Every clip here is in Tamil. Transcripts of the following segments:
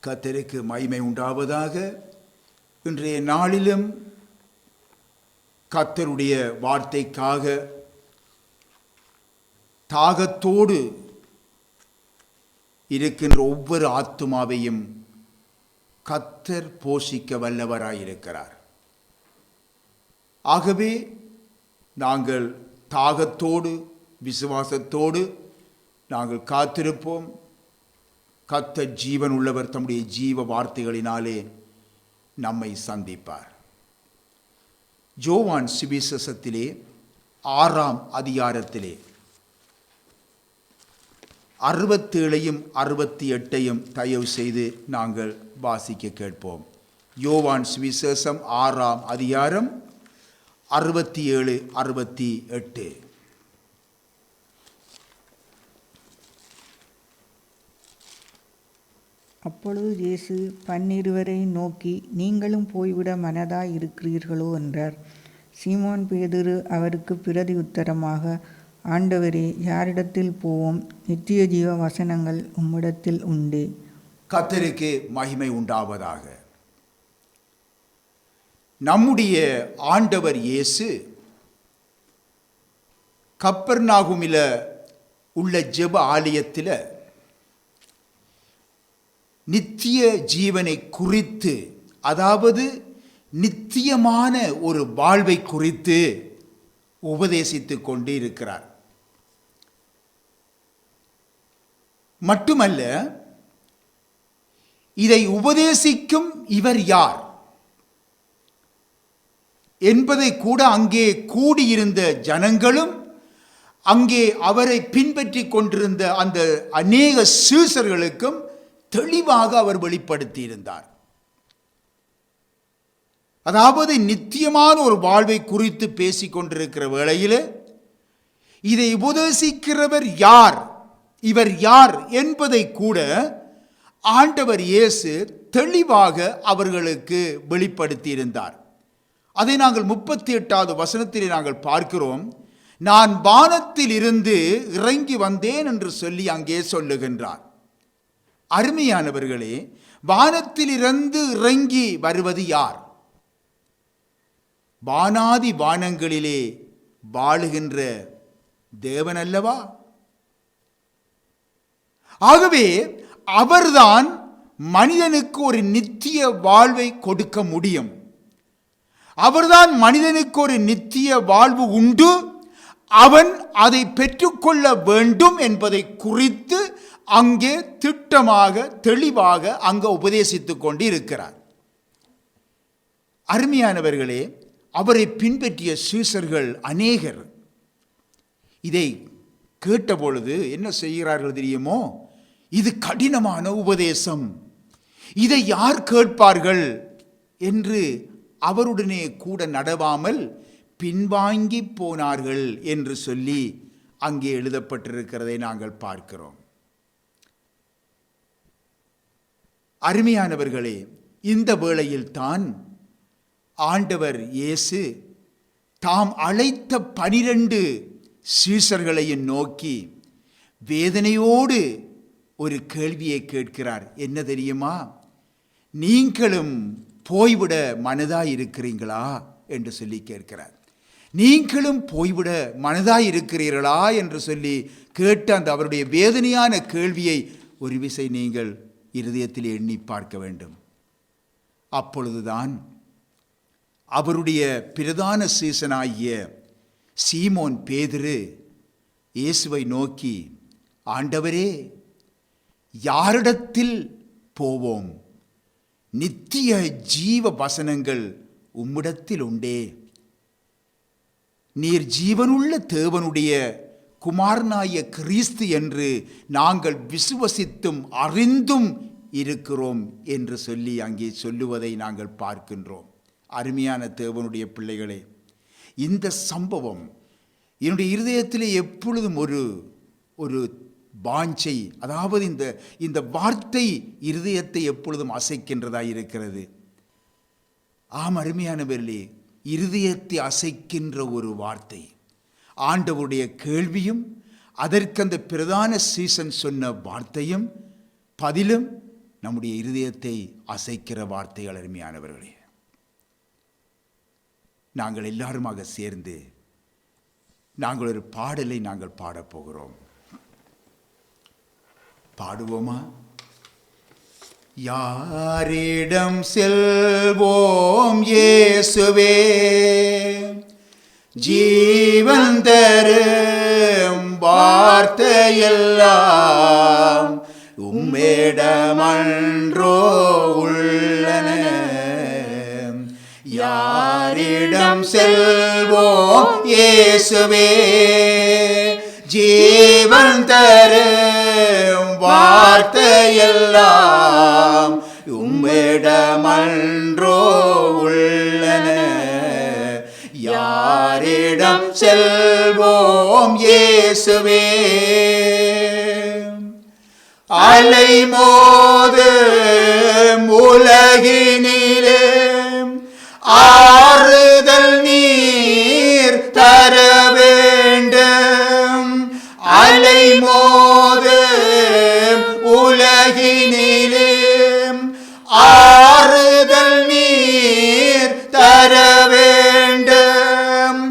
கர்த்தருக்கு மகிமை உண்டாவதாக. இன்றைய நாளிலும் கர்த்தருடைய வார்த்தைக்காக தாகத்தோடு இருக்கின்ற ஒவ்வொரு ஆத்துமாவையும் கர்த்தர் போஷிக்க வல்லவராயிருக்கிறார். ஆகவே நாங்கள் தாகத்தோடு விசுவாசத்தோடு நாங்கள் காத்திருப்போம். கர்த்தர் ஜீவன் உள்ளவர், தம்முடைய ஜீவ வார்த்தைகளினாலே நம்மை சந்திப்பார். யோவான் சுவிசேஷத்திலே 6ஆம் அதிகாரத்திலே 67ஐயும் 68ஐயும் தயவு செய்து நாங்கள் வாசிக்க கேட்போம். யோவான் சுவிசேஷம் 6ஆம் அதிகாரம் 67, 68. அப்பொழுது இயேசு 12 நோக்கி, நீங்களும் போய்விட மனதாய் இருக்கிறீர்களோ என்றார். சீமோன் பேதுரு அவருக்கு பிரதி உத்தரமாக, ஆண்டவரே, யாரிடத்தில் போவோம்? நித்திய ஜீவ வசனங்கள் உம்மிடத்தில் உண்டே. கர்த்தருக்கு மகிமை உண்டாவதாக. நம்முடைய ஆண்டவர் இயேசு கப்பர்நாகுமில உள்ள ஜெப ஆலயத்தில் நித்திய ஜீவனை குறித்து, அதாவது நித்தியமான ஒரு வாழ்வை குறித்து உபதேசித்துக் கொண்டு இருக்கிறார். மட்டுமல்ல, இதை உபதேசிக்கும் இவர் யார் என்பதை கூட அங்கே கூடியிருந்த ஜனங்களும், அங்கே அவரை பின்பற்றி கொண்டிருந்த அந்த அநேக சீஷர்களுக்கும் தெளிவாக அவர் வெளிப்படுத்தியிருந்தார். அதாவது நித்தியமான ஒரு வாழ்வை குறித்து பேசிக் கொண்டிருக்கிற வேளையில் இதை உபதேசிக்கிறவர் யார், இவர் யார் என்பதை கூட ஆண்டவர் இயேசு தெளிவாக அவர்களுக்கு வெளிப்படுத்தியிருந்தார். அதை நாங்கள் 38வது வசனத்திலே நாங்கள் பார்க்கிறோம். நான் வானத்தில் இருந்து இறங்கி வந்தேன் என்று சொல்லி அங்கே சொல்லுகின்றார். அருமையானவர்களே, வானத்திலிருந்து இறங்கி வருவது யார்? வானாதி வானங்களிலே வாழுகின்ற தேவன் அல்லவா? ஆகவே அவர்தான் மனிதனுக்கு ஒரு நித்திய வாழ்வை கொடுக்க முடியும். அவர்தான் மனிதனுக்கு ஒரு நித்திய வாழ்வு உண்டு, அவன் அதை பெற்றுக்கொள்ள வேண்டும் என்பதை குறித்து அங்கே திட்டமாக தெளிவாக அங்கே உபதேசித்துக் கொண்டு இருக்கிறார். அருமையானவர்களே, அவரை பின்பற்றிய சீஷர்கள் அநேகர் இதை கேட்டபொழுது என்ன செய்கிறார்கள் தெரியுமோ? இது கடினமான உபதேசம், இதை யார் கேட்பார்கள் என்று அவருடனே கூட நடவாமல் பின்வாங்கி போனார்கள் என்று சொல்லி அங்கே எழுதப்பட்டிருக்கிறதை நாங்கள் பார்க்கிறோம். அருமையானவர்களே, இந்த வேளையில் தான் ஆண்டவர் இயேசு தாம் அழைத்த 12 சீஷர்களையும் நோக்கி வேதனையோடு ஒரு கேள்வியை கேட்கிறார். என்ன தெரியுமா? நீங்களும் போய்விட மனதாய் இருக்கிறீங்களா என்று சொல்லி கேட்கிறார். நீங்களும் போய்விட மனதாய் இருக்கிறீர்களா என்று சொல்லி கேட்ட அந்த அவருடைய வேதனையான கேள்வியை ஒரு விசை நீங்கள் இருதயத்தில் எண்ணி பார்க்க வேண்டும். அப்பொழுதுதான் அவருடைய பிரதான சீசனாகிய சீமோன் பேதுரு இயேசுவை நோக்கி, ஆண்டவரே, யாரிடத்தில் போவோம்? நித்திய ஜீவ வசனங்கள் உம்மிடத்தில் உண்டே. நீர் ஜீவனுள்ள தேவனுடைய குமாரனாய கிறிஸ்து என்று நாங்கள் விசுவசித்தும் அறிந்தும் இருக்கிறோம் என்று சொல்லி அங்கே சொல்லுவதை நாங்கள் பார்க்கின்றோம். அருமையான தேவனுடைய பிள்ளைகளே, இந்த சம்பவம் என்னுடைய இருதயத்திலே எப்பொழுதும் ஒரு வாஞ்சை, அதாவது இந்த வார்த்தை இருதயத்தை எப்பொழுதும் அசைக்கின்றதாக இருக்கிறது. ஆம் அருமையானவர்களே, இருதயத்தை அசைக்கின்ற ஒரு வார்த்தை, ஆண்டவருடைய கேள்வியும் அதற்கு அந்த பிரதான சீசன் சொன்ன வார்த்தையும் பதிலும் நம்முடைய இருதயத்தை அசைக்கிற வார்த்தைகள். அருமையானவர்களே, நாங்கள் எல்லாருமாக சேர்ந்து நாங்கள் ஒரு பாடலை நாங்கள் பாடப்போகிறோம். பாடுவோமா? யாரிடம் செல்வோம் இயேசுவே, ஜீவன் தரும் வார்த்தையெல்லாம் உம்மிடமன்றோ உள்ளன. யாரிடம் செல்வோம் இயேசுவே, ஜீவன் தரும் வார்த்தையெல்லாம் உம்மிடமன்றோ உள்ளன. யாரிடம் செல்வோம் இயேசுவே, அலைமோது உலகினிலே ஆறுதல் நீர் தர வேண்டும். அலைமோது உலகினிலே ஆறுதல் நீர் தர வேண்டும்.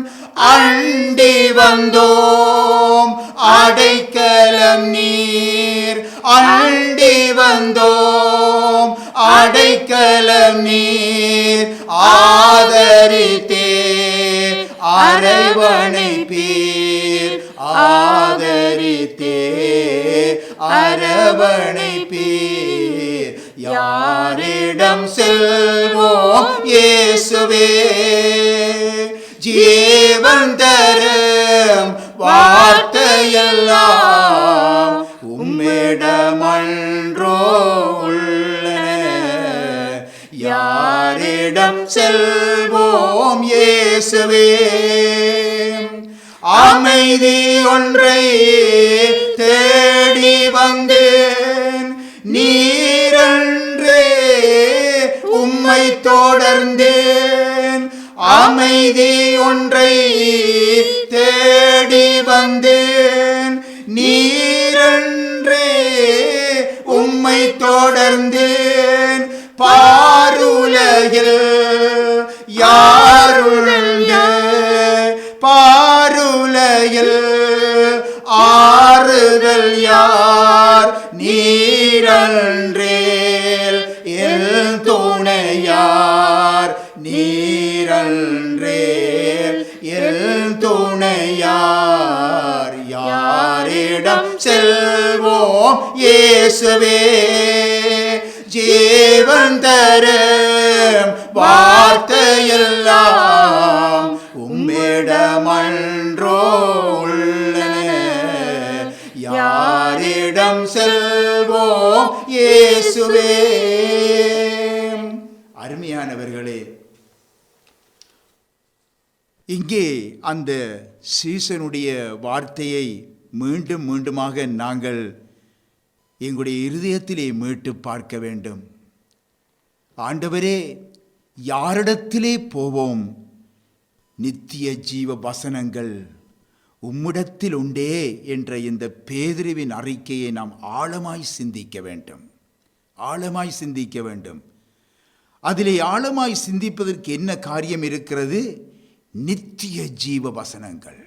அண்டி வந்தோம் அடைக்கலம் நீர், அண்டி வந்தோம் அடைக்கலம் நீர். ஆதரித்தே அரவணைப்பீர், ஆதரித்தே அரவணைப்பீர். யாரிடம் செல்வோம் இயேசுவே, ஜீவன் தரும் வார்த்தையெல்லாம் உம்மிடமன்றோ உள்ளன. யாரிடம் செல்வோம் இயேசுவே, அமைதி ஒன்றை தேடி வந்தேன். நீரன்றே உம்மை தொடர்ந்தேன். அமைதி ஒன்றை தேடி வந்தேன். நீரன்றே உம்மை தொடர்ந்தேன். பாருலகில் யாருண்டு, பாருலகில் ஆறுதல் யார்? நீரன்றேல் என் துணையார், நீரன்றேல் என் துணையார். யாரிடம் செல்வோம் இயேசுவே, ஜீவன் தரும் வார்த்தையெல்லாம் உம்மிடமன்றோ உள்ளன. யாரிடம் செல்வோம் இயேசுவே. அருமையானவர்களே, இங்கே அந்த சீசனுடைய வார்த்தையை மீண்டும் மீண்டுமாக நாங்கள் எங்களுடைய இருதயத்திலே மீட்டு பார்க்க வேண்டும். ஆண்டவரே, யாரிடத்திலே போவோம்? நித்திய ஜீவ வசனங்கள் உம்மிடத்தில் உண்டே என்ற இந்த பேதுருவின் அறிக்கையை நாம் ஆழமாய் சிந்திக்க வேண்டும், ஆழமாய் சிந்திக்க வேண்டும். அதிலே ஆழமாய் சிந்திப்பதற்கு என்ன காரியம் இருக்கிறது? நித்திய ஜீவ வசனங்கள்,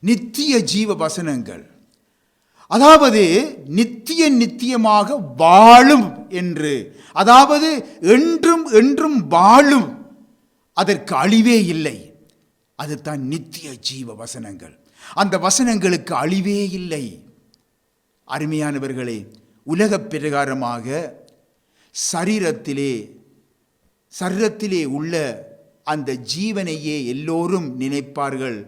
நித்திய ஜீவ வசனங்கள். அதாவது நித்தியமாக வாழும் என்று, அதாவது என்றும் என்றும் வாழும், அதற்கு அழிவே இல்லை. அதுதான் நித்திய ஜீவ வசனங்கள். அந்த வசனங்களுக்கு அழிவே இல்லை. அருமையானவர்களே, உலக பிரகாரமாக சரீரத்திலே உள்ள அந்த ஜீவனையே எல்லோரும் நினைப்பார்கள்.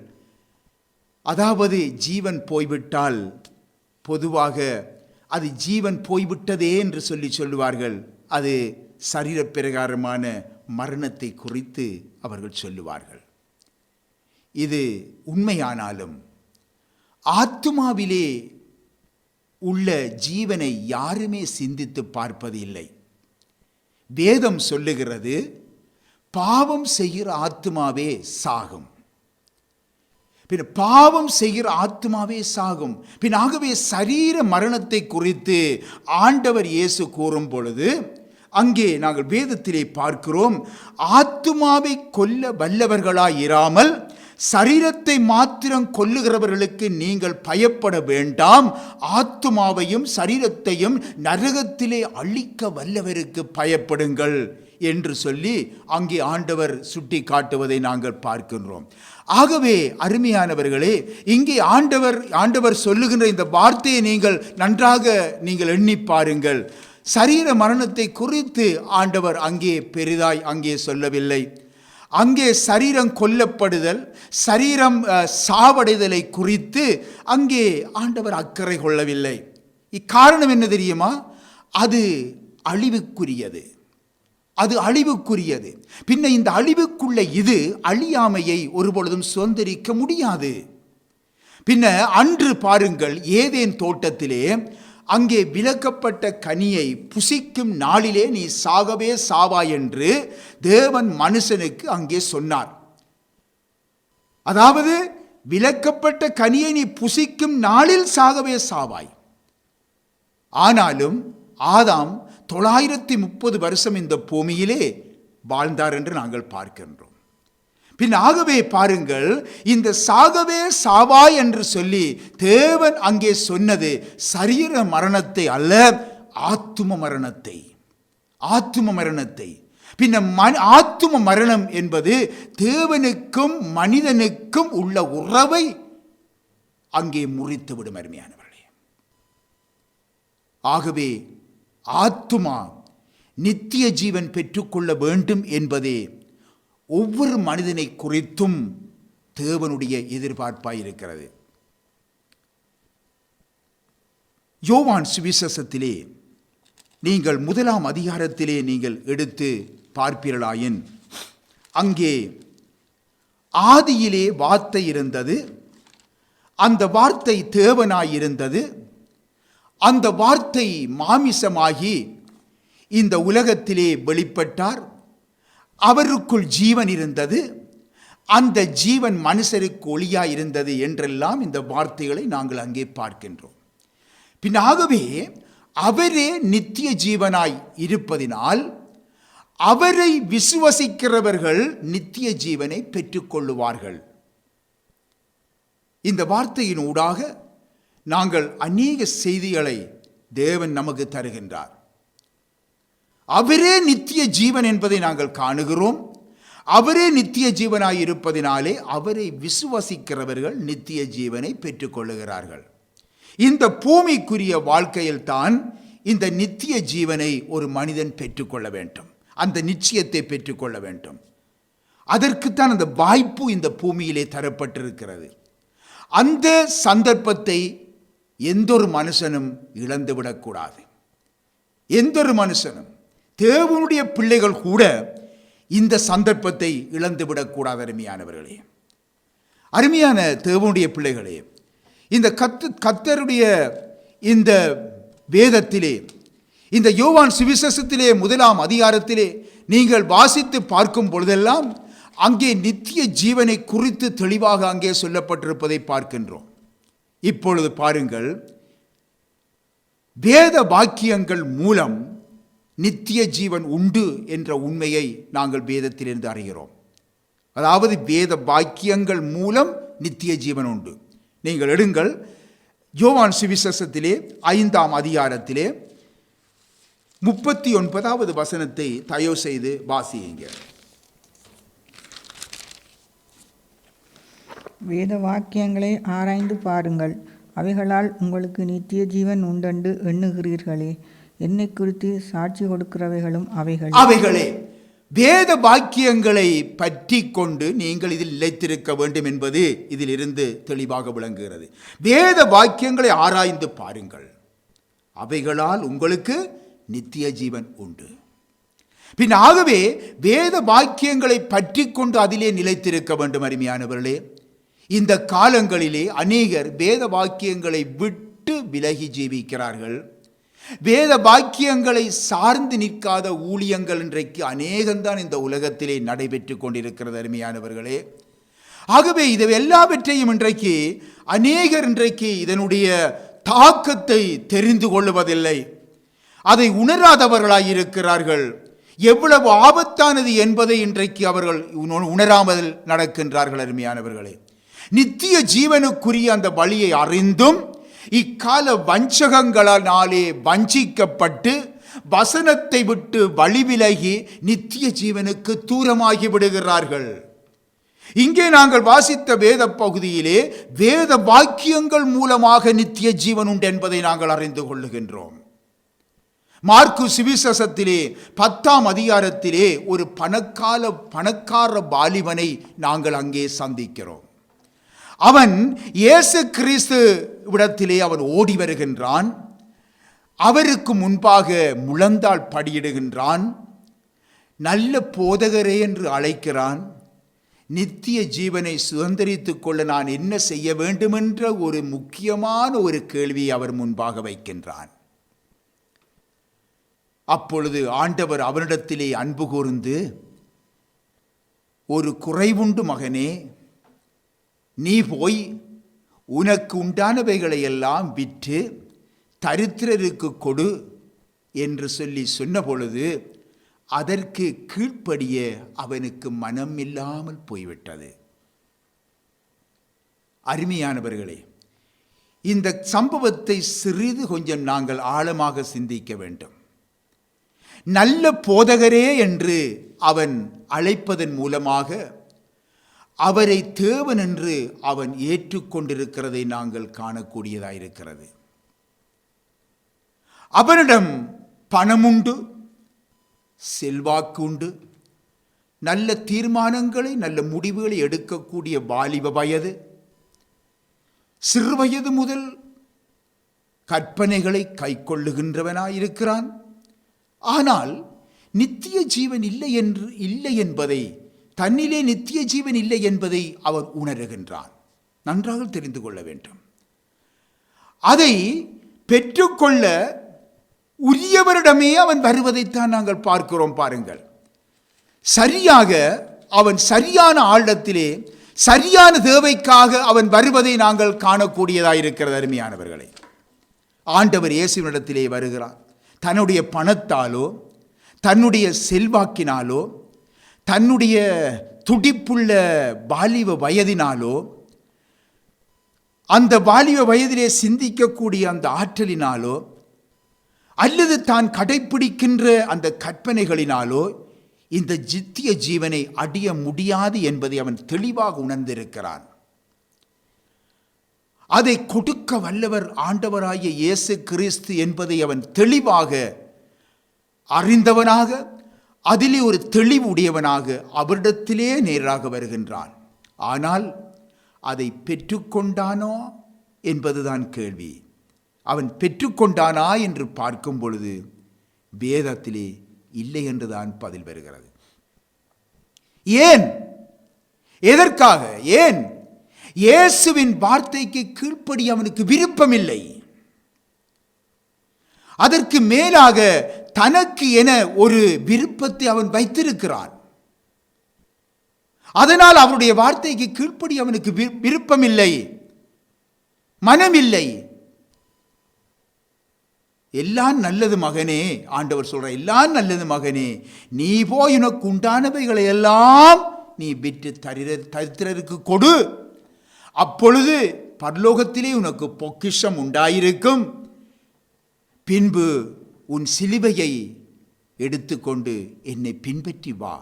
அதாவது ஜீவன் போய்விட்டால் பொதுவாக அது ஜீவன் போய்விட்டதே என்று சொல்லுவார்கள். அது சரீர பிரகாரமான மரணத்தை குறித்து அவர்கள் சொல்லுவார்கள். இது உண்மையானாலும் ஆத்துமாவிலே உள்ள ஜீவனை யாருமே சிந்தித்து பார்ப்பது இல்லை. வேதம் சொல்லுகிறது, பாவம் செய்கிற ஆத்துமாவே சாகும். பின் பாவம் செய்கிற ஆத்மாவே சாகும். பின் ஆகவே சரீர மரணத்தை குறித்து ஆண்டவர் இயேசு கூறும் பொழுது அங்கே நாங்கள் வேதத்திலே பார்க்கிறோம், ஆத்துமாவை கொல்ல வல்லவர்களாயிராமல் சரீரத்தை மாத்திரம் கொல்லுகிறவர்களுக்கு நீங்கள் பயப்பட வேண்டாம், ஆத்துமாவையும் சரீரத்தையும் நரகத்திலே அழிக்க வல்லவருக்கு பயப்படுங்கள் என்று சொல்லி அங்கே ஆண்டவர் சுட்டி காட்டுவதை நாங்கள் பார்க்கின்றோம். ஆகவே அருமையானவர்களே, இங்கே ஆண்டவர் சொல்லுகின்ற இந்த வார்த்தையை நீங்கள் நன்றாக எண்ணி பாருங்கள். சரீர மரணத்தை குறித்து ஆண்டவர் அங்கே பெரிதாய் அங்கே சொல்லவில்லை. அங்கே சரீரம் கொல்லப்படுதல், சரீரம் சாவடைதலை குறித்து அங்கே ஆண்டவர் அக்கறை கொள்ளவில்லை. இக்காரணம் என்ன தெரியுமா? அது அழிவுக்குரியது. பின்ன இந்த அழிவுக்குள்ள இது அழியாமையை ஒருபொழுதும் சுதந்திரிக்க முடியாது. பின்ன அன்று பாருங்கள், ஏதேன் தோட்டத்திலே அங்கே விலக்கப்பட்ட கனியை புசிக்கும் நாளிலே நீ சாகவே சாவாய் என்று தேவன் மனுஷனுக்கு அங்கே சொன்னார். அதாவது விலக்கப்பட்ட கனியை நீ புசிக்கும் நாளில் சாகவே சாவாய். ஆனாலும் ஆதாம் 930 வருஷம் இந்த பூமியிலே வாழ்ந்தார் என்று நாங்கள் பார்க்கின்றோம். பின் ஆகவே பாருங்கள், இந்த சாகவே சாவாய் என்று சொல்லி தேவன் அங்கே சொன்னது சரீர மரணத்தை அல்ல, ஆத்தும மரணத்தை. பின்ன ஆத்தும மரணம் என்பது தேவனுக்கும் மனிதனுக்கும் உள்ள உறவை அங்கே முறித்துவிடும் அருமையானவர்களே. ஆகவே ஆத்துமா நித்திய ஜீவன் பெற்றுக்கொள்ள வேண்டும் என்பதே ஒவ்வொரு மனிதனை குறித்தும் தேவனுடைய எதிர்பார்ப்பாய் இருக்கிறது. யோவான் சுவிசேஷத்திலே நீங்கள் 1 அதிகாரத்திலே நீங்கள் எடுத்து பார்ப்பீர்களாயின், அங்கே ஆதியிலே வார்த்தை இருந்தது, அந்த வார்த்தை தேவனாயிருந்தது, அந்த வார்த்தை மாமிசமாகி இந்த உலகத்திலே வெளிப்பட்டார், அவருக்குள் ஜீவன் இருந்தது, அந்த ஜீவன் மனுஷருக்கு ஒளியாய் இருந்தது என்றெல்லாம் இந்த வார்த்தைகளை நாங்கள் அங்கே பார்க்கின்றோம். பின்னாகவே அவரே நித்திய ஜீவனாய் இருப்பதினால் அவரை விசுவசிக்கிறவர்கள் நித்திய ஜீவனை பெற்றுக்கொள்ளுவார்கள். இந்த வார்த்தையின் ஊடாக நாங்கள் அநேக செய்திகளை தேவன் நமக்கு தருகின்றார். அவரே நித்திய ஜீவன் என்பதை நாங்கள் காணுகிறோம். அவரே நித்திய ஜீவனாய் இருப்பதினாலே அவரை விசுவசிக்கிறவர்கள் நித்திய ஜீவனை பெற்றுக்கொள்ளுகிறார்கள். இந்த பூமிக்குரிய வாழ்க்கையில் தான் இந்த நித்திய ஜீவனை ஒரு மனிதன் பெற்றுக்கொள்ள வேண்டும், அந்த நிச்சயத்தை பெற்றுக்கொள்ள வேண்டும். அதற்குத்தான் அந்த வாய்ப்பு இந்த பூமியிலே தரப்பட்டிருக்கிறது. அந்த சந்தர்ப்பத்தை எந்தொரு மனுஷனும் இழந்துவிடக்கூடாது. எந்தொரு மனுஷனும், தேவனுடைய பிள்ளைகள் கூட இந்த சந்தர்ப்பத்தை இழந்துவிடக்கூடாது. அருமையானவர்களே, அருமையான தேவனுடைய பிள்ளைகளே, இந்த கர்த்தருடைய இந்த வேதத்திலே, இந்த யோவான் சுவிசேஷத்திலே 1 அதிகாரத்திலே நீங்கள் வாசித்து பார்க்கும் பொழுதெல்லாம் அங்கே நித்திய ஜீவனை குறித்து தெளிவாக அங்கே சொல்லப்பட்டிருப்பதை பார்க்கின்றோம். இப்பொழுது பாருங்கள், வேத வாக்கியங்கள் மூலம் நித்திய ஜீவன் உண்டு என்ற உண்மையை நாங்கள் வேதத்திலிருந்து அறிகிறோம். அதாவது வேத வாக்கியங்கள் மூலம் நித்திய ஜீவன் உண்டு. நீங்கள் எடுங்கள், யோவான் சுவிசேஷத்திலே 5 அதிகாரத்திலே 39வது வசனத்தை தயவு செய்து வாசியுங்க. வேத வாக்கியங்களை ஆராய்ந்து பாருங்கள், அவைகளால் உங்களுக்கு நித்திய ஜீவன் உண்டென்று எண்ணுகிறீர்களே. என்னை குறித்து சாட்சி கொடுக்கிறவைகளும் அவைகளே. வேத வாக்கியங்களை பற்றி கொண்டு நீங்கள் இதில் நிலைத்திருக்க வேண்டும் என்பது இதிலிருந்து தெளிவாக விளங்குகிறது. வேத வாக்கியங்களை ஆராய்ந்து பாருங்கள், அவைகளால் உங்களுக்கு நித்திய ஜீவன் உண்டு. பின் ஆகவே வேத வாக்கியங்களை பற்றி கொண்டு அதிலே நிலைத்திருக்க வேண்டும். அருமையானவர்களே, இந்த காலங்களிலே அநேகர் வேத வாக்கியங்களை விட்டு விலகி ஜீவிக்கிறார்கள். வேத வாக்கியங்களை சார்ந்து நிற்காத ஊழியங்கள் இன்றைக்கு அநேகம்தான் இந்த உலகத்திலே நடைபெற்று கொண்டிருக்கிறது. அருமையானவர்களே, ஆகவே இது எல்லாவற்றையும் இன்றைக்கு அநேகர் இன்றைக்கு இதனுடைய தாக்கத்தை தெரிந்து கொள்வதில்லை, அதை உணராதவர்களாயிருக்கிறார்கள். எவ்வளவு ஆபத்தானது என்பதை இன்றைக்கு அவர்கள் உணராமல் நடக்கின்றார்கள். அருமையானவர்களே, நித்திய ஜீவனுக்குரிய அந்த வழியை அறிந்தும் இக்கால வஞ்சகங்களாலே வஞ்சிக்கப்பட்டு வசனத்தை விட்டு வழிவிலகி நித்திய ஜீவனுக்கு தூரமாகி விடுகிறார்கள். இங்கே நாங்கள் வாசித்த வேத பகுதியிலே வேத வாக்கியங்கள் மூலமாக நித்திய ஜீவன் உண்டு என்பதை நாங்கள் அறிந்து கொள்ளுகின்றோம். மார்க்கு சுவிசேஷத்திலே 10ஆம் அதிகாரத்திலே ஒரு பணக்கார வாலிபனை நாங்கள் அங்கே சந்திக்கிறோம். அவன் இயேசு கிறிஸ்து இடத்திலே அவன் ஓடி வருகின்றான். அவருக்கு முன்பாக முழந்தாள் படியிடுகின்றான். நல்ல போதகரே என்று அழைக்கிறான். நித்திய ஜீவனை சுதந்திரித்துக் கொள்ள நான் என்ன செய்ய வேண்டும் என்ற ஒரு முக்கியமான ஒரு கேள்வியை அவர் முன்பாக வைக்கின்றான். அப்பொழுது ஆண்டவர் அவனிடத்திலே அன்பு கூர்ந்து, ஒரு குறைவுண்டு மகனே, நீ போய் உனக்கு உண்டானவைகளை எல்லாம் விற்று தரித்திரருக்கு கொடு என்று சொல்லி சொன்ன பொழுது அதற்கு கீழ்ப்படிய அவனுக்கு மனம் இல்லாமல் போய்விட்டது. அருமையானவர்களே, இந்த சம்பவத்தை சிறிது கொஞ்சம் நாங்கள் ஆழமாக சிந்திக்க வேண்டும். நல்ல போதகரே என்று அவன் அழைப்பதன் மூலமாக அவரை தேவன் என்று அவன் ஏற்றுக்கொண்டிருக்கிறதை நாங்கள் காணக்கூடியதாயிருக்கிறது. அவனிடம் பணமுண்டு, செல்வாக்கு உண்டு, நல்ல தீர்மானங்களை நல்ல முடிவுகளை எடுக்கக்கூடிய வாலிப வயது, சிறு வயது முதல் கற்பனைகளை கை கொள்ளுகின்றவனாயிருக்கிறான். ஆனால் நித்திய ஜீவன் இல்லை என்பதை, தன்னிலே நித்திய ஜீவன் இல்லை என்பதை அவர் உணர்கின்றான். நன்றாக தெரிந்து கொள்ள வேண்டும். அதை பெற்றுக்கொள்ள உரியவரிடமே அவன் வருவதைத்தான் நாங்கள் பார்க்கிறோம். பாருங்கள், சரியாக அவன் சரியான ஆழத்திலே சரியான தேவைக்காக அவன் வருவதை நாங்கள் காணக்கூடியதாயிருக்கிறது. அருமையானவர்களே, ஆண்டவர் இயேசுவினிடத்திலே வருகிறார். தன்னுடைய பணத்தாலோ தன்னுடைய செல்வாக்கினாலோ தன்னுடைய துடிப்புள்ள வாலிப வயதினாலோ அந்த வாலிப வயதிலே சிந்திக்கக்கூடிய அந்த ஆற்றலினாலோ அல்லது தான் கடைப்பிடிக்கின்ற அந்த கற்பனைகளினாலோ இந்த நித்திய ஜீவனை அடைய முடியாது என்பதை அவன் தெளிவாக உணர்ந்திருக்கிறான். அதை கொடுக்க வல்லவர் ஆண்டவராகிய இயேசு கிறிஸ்து என்பதை அவன் தெளிவாக அறிந்தவனாக, அதிலே ஒரு தெளிவு உடையவனாக அவரிடத்திலே நேராக வருகின்றான். ஆனால் அதை பெற்றுக்கொண்டானோ என்பதுதான் கேள்வி. அவன் பெற்றுக்கொண்டானா என்று பார்க்கும் பொழுது வேதத்திலே இல்லை என்றுதான் பதில் வருகிறது. ஏன்? எதற்காக? ஏன்? இயேசுவின் வார்த்தைக்கு கீழ்ப்படி அவனுக்கு விருப்பமில்லை. அதற்கு மேலாக தனக்கு என ஒரு விருப்பத்தை அவன் வைத்திருக்கிறான். அதனால் அவருடைய வார்த்தைக்கு கீழ்ப்படி அவனுக்கு விருப்பமில்லை, மனமில்லை. எல்லாம் நல்லது மகனே, ஆண்டவர் சொல்ற, எல்லாம் நல்லது மகனே, நீ போய் உனக்கு உண்டானவைகளை எல்லாம் நீ விற்று தரித்திரருக்கு கொடு, அப்பொழுது பரலோகத்திலே உனக்கு பொக்கிஷம் உண்டாயிருக்கும். பின்பு உன் சிலுவையை எடுத்துக்கொண்டு என்னை பின்பற்றி வா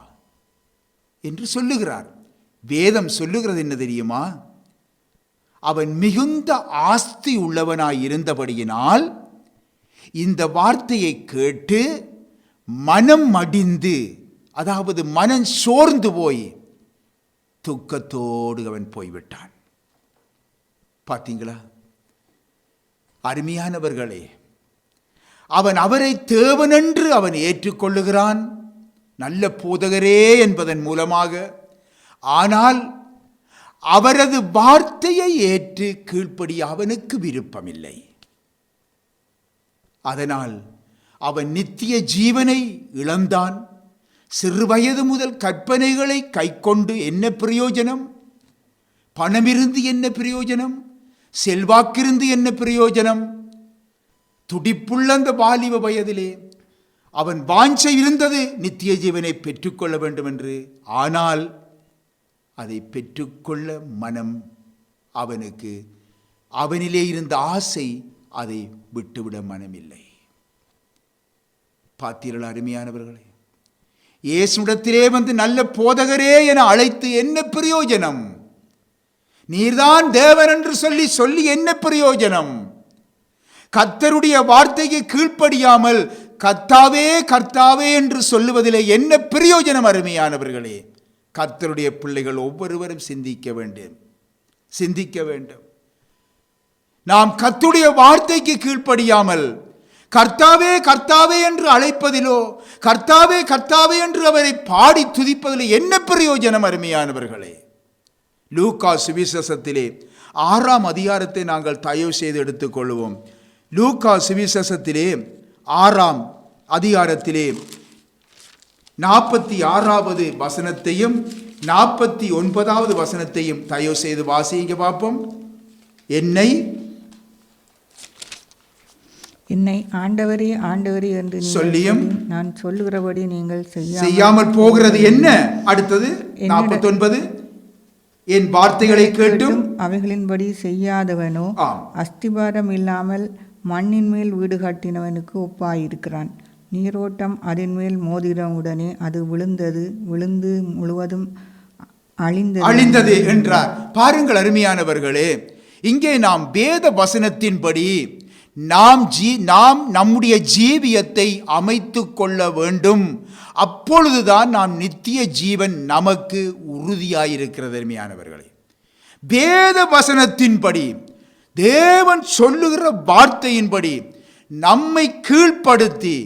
என்று சொல்லுகிறார். வேதம் சொல்லுகிறது என்ன தெரியுமா? அவன் மிகுந்த ஆஸ்தி உள்ளவனாய் இருந்தபடியினால் இந்த வார்த்தையை கேட்டு மனம் மடிந்து, அதாவது மனம் சோர்ந்து போய் துக்கத்தோடு அவன் போய்விட்டான். பார்த்தீங்களா அருமையானவர்களே? அவன் அவரை தேவனென்று அவன் ஏற்றுக்கொள்ளுகிறான், நல்ல போதகரே என்பதன் மூலமாக. ஆனால் அவரது வார்த்தையை ஏற்று கீழ்ப்படிய அவனுக்கு விருப்பமில்லை. அதனால் அவன் நித்திய ஜீவனை இழந்தான். சிறு வயது முதல் கற்பனைகளை கைக்கொண்டு என்ன பிரயோஜனம்? பணமிருந்து என்ன பிரயோஜனம்? செல்வாக்கிருந்து என்ன பிரயோஜனம்? துடிப்புள்ள அந்த வாலிப வயதிலே அவன் வாஞ்சை இருந்தது நித்திய ஜீவனை பெற்றுக்கொள்ள வேண்டும் என்று. ஆனால் அதை பெற்றுக்கொள்ள மனம் அவனுக்கு, அவனிலே இருந்த ஆசை அதை விட்டுவிட மனமில்லை. பார்த்தீர்கள் அருமையானவர்களே, இயேசுவிடத்திலே வந்து நல்ல போதகரே என அழைத்து என்ன பிரயோஜனம்? நீர்தான் தேவன் என்று சொல்லி சொல்லி என்ன பிரயோஜனம்? கர்த்தருடைய வார்த்தைக்கு கீழ்ப்படியாமல் கர்த்தாவே கர்த்தாவே என்று சொல்லுவதிலே என்ன பிரயோஜனம்? அருமையானவர்களே, கர்த்தருடைய பிள்ளைகள் ஒவ்வொருவரும் சிந்திக்க வேண்டும். நாம் கர்த்தருடைய வார்த்தைக்கு கீழ்ப்படியாமல் கர்த்தாவே கர்த்தாவே என்று அழைப்பதிலோ, கர்த்தாவே கர்த்தாவே என்று அவரை பாடி துதிப்பதிலே என்ன பிரயோஜனம்? அருமையானவர்களே, லூக்கா சுவிசேஷத்திலே 6ஆம் அதிகாரத்தை நாங்கள் தயவு செய்து எடுத்துக்கொள்வோம். லூக்கா சுவிசேஷத்திலே 6ஆம் அதிகாரத்திலே 46வது வசனத்தையும் 49வது வசனத்தையும் தயவு செய்து வாசிங்க பார்ப்போம். என்னை ஆண்டவரே ஆண்டவரே என்று சொல்லியும் நான் சொல்லுகிறபடி நீங்கள் செய்யாமல் போகிறது என்ன? அடுத்தது 49, என் வார்த்தைகளை கேட்டும் அவைகளின்படி செய்யாதவனோ அஸ்திபாரம் இல்லாமல் மண்ணின் மேல் வீடு கட்டினவனுக்கு ஒப்பாயிருக்கிறான். நீரோட்டம் அதன் மேல் மோதிரவுடனே அது விழுந்து முழுவதும் அழிந்தது என்றார். பாருங்கள் அருமையானவர்களே, இங்கே நாம் வேத வசனத்தின்படி நாம் நம்முடைய ஜீவியத்தை அமைத்து கொள்ள வேண்டும். அப்பொழுதுதான் நாம் நித்திய ஜீவன் நமக்கு உறுதியாயிருக்கிறது. அருமையானவர்களே, வேத வசனத்தின்படி, தேவன் சொல்லுகிற வார்த்தையின்படி நம்மை கீழ்ப்படுத்தி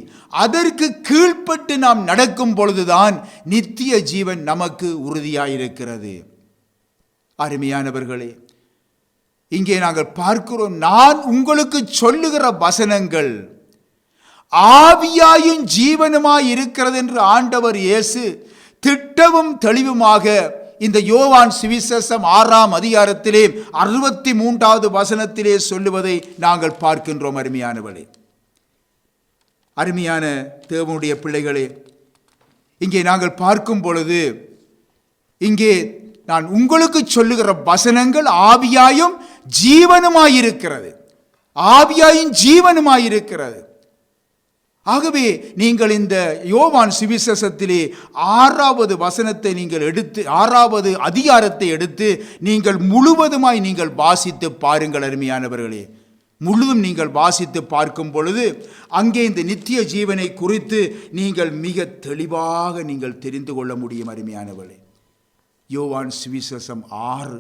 அதற்கு கீழ்ப்பட்டு நாம் நடக்கும் பொழுதுதான் நித்திய ஜீவன் நமக்கு உறுதியாயிருக்கிறது. அருமையானவர்களே, இங்கே நாங்கள் பார்க்கிறோம், நான் உங்களுக்கு சொல்லுகிற வசனங்கள் ஆவியாயும் ஜீவனுமாய் இருக்கிறது என்று ஆண்டவர் இயேசு திட்டமும் தெளிவுமாக இந்த யோவான் சுவிசேஷம் 6ஆம் அதிகாரத்திலே 63வது வசனத்திலே சொல்லுவதை நாங்கள் பார்க்கின்றோம். அருமையானவர்களே, அருமையான தேவனுடைய பிள்ளைகளே, இங்கே நாங்கள் பார்க்கும் பொழுது, இங்கே நான் உங்களுக்கு சொல்லுகிற வசனங்கள் ஆவியாயும் ஜீவனுமாயிருக்கிறது. ஆகவே நீங்கள் இந்த யோவான் சுவிசேஷத்திலே 6வது வசனத்தை நீங்கள் எடுத்து 6வது அதிகாரத்தை எடுத்து நீங்கள் முழுவதுமாய் நீங்கள் வாசித்து பாருங்கள். அருமையானவர்களே, முழுதும் நீங்கள் வாசித்து பார்க்கும் பொழுது அங்கே இந்த நித்திய ஜீவனை குறித்து நீங்கள் மிக தெளிவாக நீங்கள் தெரிந்து கொள்ள முடியும். அருமையானவர்களே, யோவான் சுவிசேஷம் 6.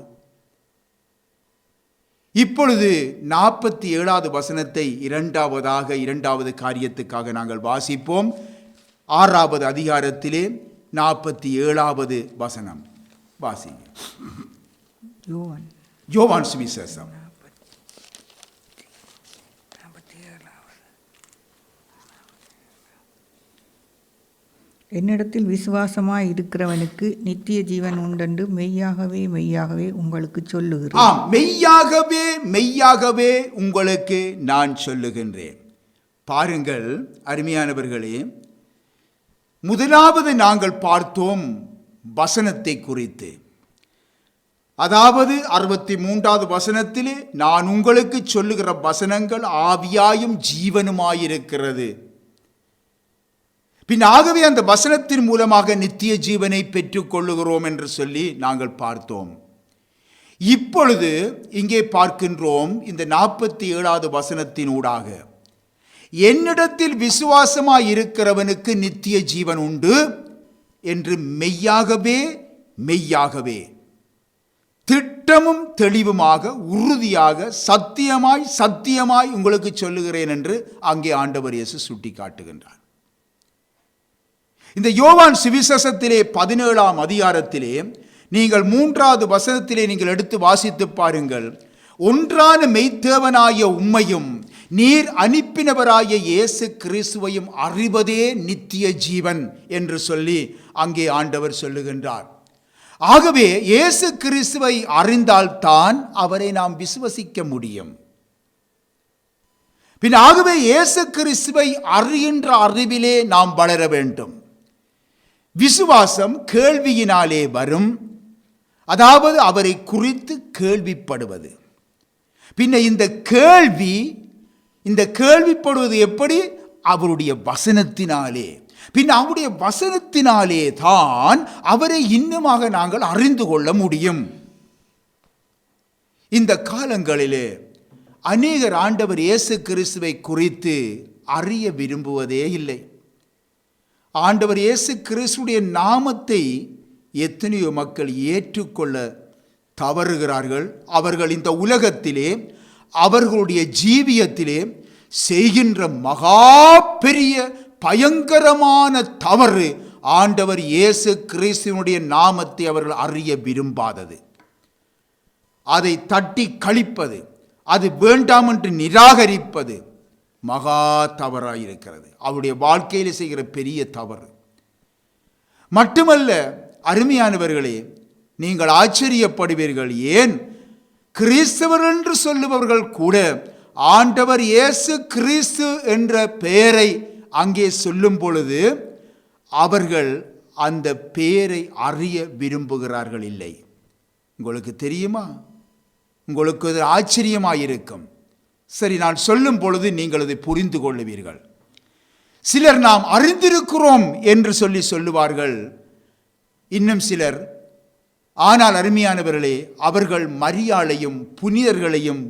இப்பொழுது 47வது வசனத்தை இரண்டாவது காரியத்துக்காக நாங்கள் வாசிப்போம். 6வது அதிகாரத்திலே 47வது வசனம் வாசிங்க. யோவான் சுவிசேஷம் என்னிடத்தில் விசுவாசமாய் இருக்கிறவனுக்கு நித்திய ஜீவன் உண்டென்று மெய்யாகவே மெய்யாகவே உங்களுக்கு சொல்லுகிறேன். மெய்யாகவே மெய்யாகவே உங்களுக்கு நான் சொல்லுகின்றேன். பாருங்கள் அருமையானவர்களே, முதலாவது நாங்கள் பார்த்தோம் வசனத்தை குறித்து. அதாவது 63வது வசனத்திலே நான் உங்களுக்கு சொல்லுகிற வசனங்கள் ஆவியாயும் ஜீவனுமாயிருக்கிறது. பின் ஆகவே அந்த வசனத்தின் மூலமாக நித்திய ஜீவனை பெற்றுக் கொள்ளுகிறோம் என்று சொல்லி நாங்கள் பார்த்தோம். இப்பொழுது இங்கே பார்க்கின்றோம் இந்த 47வது வசனத்தினூடாக, என்னிடத்தில் விசுவாசமாய் இருக்கிறவனுக்கு நித்திய ஜீவன் உண்டு என்று மெய்யாகவே மெய்யாகவே திட்டமும் தெளிவுமாக உறுதியாக சத்தியமாய் உங்களுக்கு சொல்லுகிறேன் என்று அங்கே ஆண்டவர் இயேசு சுட்டி காட்டுகின்றார். இந்த யோவான் சுவிசேஷத்திலே 17ஆம் அதிகாரத்திலே நீங்கள் 3வது வசனத்திலே நீங்கள் எடுத்து வாசித்து பாருங்கள். ஒன்றான மெய்த்தேவனாகிய உம்மையும் நீர் அனுப்பினவராகிய இயேசு கிறிஸ்துவையும் அறிவதே நித்திய ஜீவன் என்று சொல்லி அங்கே ஆண்டவர் சொல்லுகின்றார். ஆகவே இயேசு கிறிஸ்துவை அறிந்தால்தான் அவரை நாம் விசுவசிக்க முடியும். பின் ஆகவே இயேசு கிறிஸ்துவை அறிகின்ற அறிவிலே நாம் வளர வேண்டும். விசுவாசம் கேள்வியினாலே வரும், அதாவது அவரை குறித்து கேள்விப்படுவது. பின்ன இந்த கேள்விப்படுவது எப்படி? அவருடைய வசனத்தினாலே. பின் அவருடைய வசனத்தினாலே தான் அவரை இன்னுமாக நாங்கள் அறிந்து கொள்ள முடியும். இந்த காலங்களிலே அநேகர் ஆண்டவர் இயேசு கிறிஸ்துவை குறித்து அறிய விரும்புவதே இல்லை. ஆண்டவர் இயேசு கிறிஸ்துடைய நாமத்தை எத்தனையோ மக்கள் ஏற்றுக்கொள்ள தவறுகிறார்கள். அவர்கள் இந்த உலகத்திலே அவர்களுடைய ஜீவியத்திலே செய்கின்ற மகா பெரிய பயங்கரமான தவறு ஆண்டவர் இயேசு கிறிஸ்துவினுடைய நாமத்தை அவர்கள் அறிய விரும்பாதது, அதை தட்டி கழிப்பது, அது வேண்டாம் என்று நிராகரிப்பது மகா தவறாயிருக்கிறது. அவருடைய வாழ்க்கையில் செய்கிற பெரிய தவறு. மட்டுமல்ல அருமையானவர்களே, நீங்கள் ஆச்சரியப்படுவீர்கள். ஏன் கிறிஸ்தவர் என்று சொல்லுபவர்கள் கூட ஆண்டவர் இயேசு கிறிஸ்து என்ற பெயரை அங்கே சொல்லும் பொழுது அவர்கள் அந்த பெயரை அறிய விரும்புகிறார்கள் இல்லை. உங்களுக்கு தெரியுமா? உங்களுக்கு அது ஆச்சரியமாயிருக்கும். சரி, நான் சொல்லும் பொழுது நீங்கள் அதை புரிந்து கொள்ளுவீர்கள். சிலர் நாம் அறிந்திருக்கிறோம் என்று சொல்லுவார்கள். இன்னும் சிலர், ஆனால் அருமையானவர்களே, அவர்கள் மரியாளையும் புனிதர்களையும்